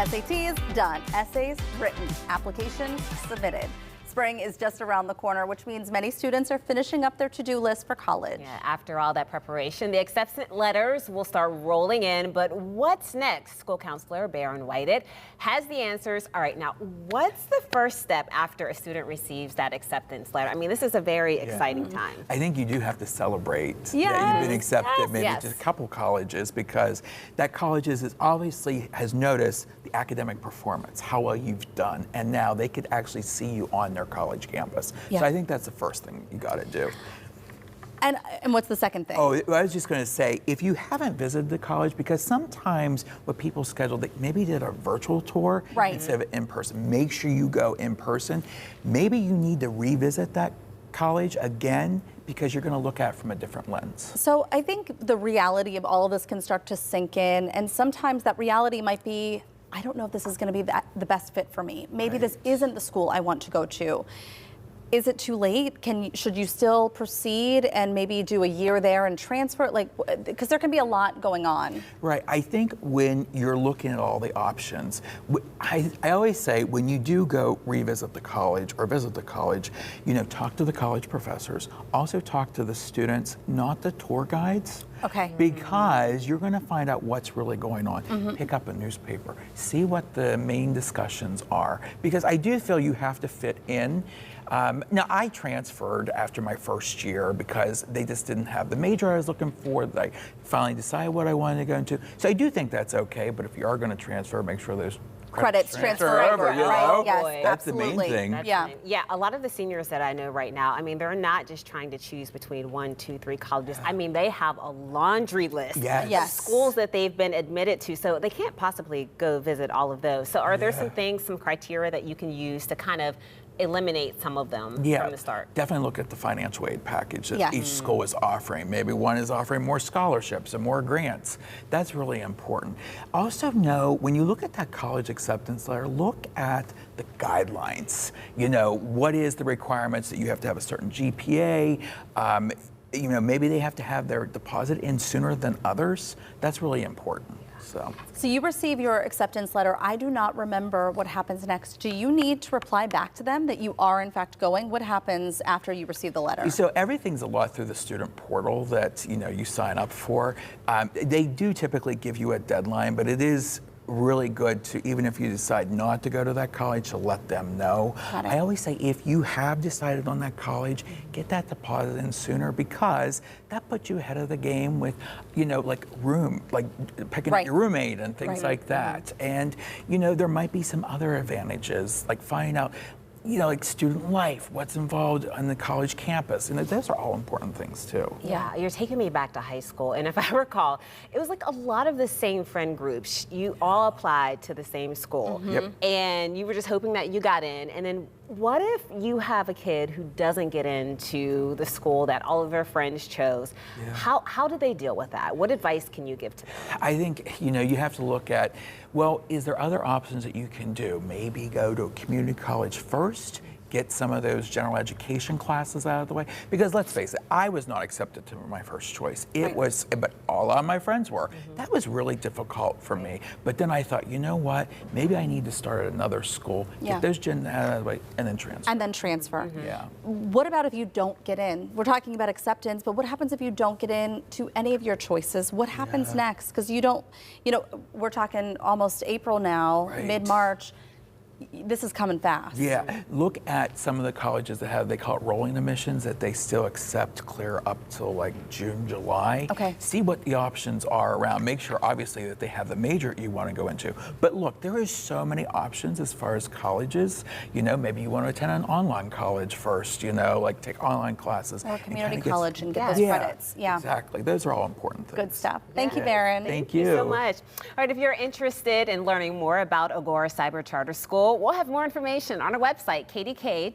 SATs done, essays written, applications submitted. Spring is just around the corner, which means many students are finishing up their to-do list for college. Yeah, after all that preparation, the acceptance letters will start rolling in. But what's next? School counselor Barron Whited has the answers. All right, now, what's the first step after a student receives that acceptance letter? I mean, this is a very exciting time. I think you do have to celebrate that Yes. you've been accepted, maybe Yes. to a couple colleges, because that colleges is obviously has noticed the academic performance, how well you've done, and now they could actually see you on their college campus. Yeah. So I think that's the first thing you got to do. And what's the second thing? Oh, I was just going to say, if you haven't visited the college, because sometimes what people schedule, they maybe did a virtual tour Right. instead of in person. Make sure you go in person. Maybe you need to revisit that college again because you're going to look at it from a different lens. So I think the reality of all of this can start to sink in, and sometimes that reality might be, I don't know if this is going to be the best fit for me. Maybe this isn't the school I want to go to. Is it too late? Should you still proceed and maybe do a year there and transfer? Because there can be a lot going on. Right. I think when you're looking at all the options, I always say when you do go revisit the college or visit the college, talk to the college professors. Also talk to the students, not the tour guides. Okay. Because you're going to find out what's really going on. Pick up a newspaper. See what the main discussions are. Because I do feel you have to fit in. Now, I transferred after my first year because they just didn't have the major I was looking for. I finally decided what I wanted to go into. So I do think that's okay, but if you are going to transfer, make sure there's Credits transfer over, over, right? Yes, That's absolutely. the main thing. Yeah, a lot of the seniors that I know right now, I mean, they're not just trying to choose between 1, 2, 3 colleges. I mean, they have a laundry list Yes. of schools that they've been admitted to, so they can't possibly go visit all of those. So are there some things, some criteria that you can use to kind of eliminate some of them from the start? Definitely look at the financial aid package that each school is offering. Maybe one is offering more scholarships and more grants. That's really important. Also know, when you look at that college acceptance letter, look at the guidelines. What is the requirements that you have to have a certain GPA? Maybe they have to have their deposit in sooner than others. That's really important. So you receive your acceptance letter. I do not remember what happens next. Do you need to reply back to them that you are in fact going? What happens after you receive the letter? So everything's a lot through the student portal that you sign up for. They do typically give you a deadline, but it is really good to, even if you decide not to go to that college, to let them know. I always say, if you have decided on that college, get that deposit in sooner, because that puts you ahead of the game with, like picking up your roommate and things like that. And, there might be some other advantages, like finding out, like student life, what's involved on the college campus. And those are all important things too. Yeah, you're taking me back to high school. And if I recall, it was like a lot of the same friend groups. You all applied to the same school. And you were just hoping that you got in. And then what if you have a kid who doesn't get into the school that all of their friends chose? How do they deal with that? What advice can you give to them? I think, you have to look at, well, is there other options that you can do? Maybe go to a community college first, get some of those general education classes out of the way. Because let's face it, I was not accepted to my first choice. It was, but all of my friends were. That was really difficult for me. But then I thought, you know what? Maybe I need to start at another school, get those gen out of the way, and then transfer. And then transfer. Yeah. What about if you don't get in? We're talking about acceptance, but what happens if you don't get in to any of your choices? What happens next? Because you don't, we're talking almost April now, mid-March. This is coming fast. Yeah, look at some of the colleges that have, they call it rolling admissions, that they still accept clear up till like June, July. Okay. See what the options are around. Make sure, obviously, that they have the major you want to go into. But look, there is so many options as far as colleges. Maybe you want to attend an online college first, like take online classes. Or community college and get those credits. Yeah, exactly. Those are all important things. Good stuff. Thank you, Barron. Thank you so much. All right, if you're interested in learning more about Agora Cyber Charter School, we'll have more information on our website, kdk.com/talkpittsburgh.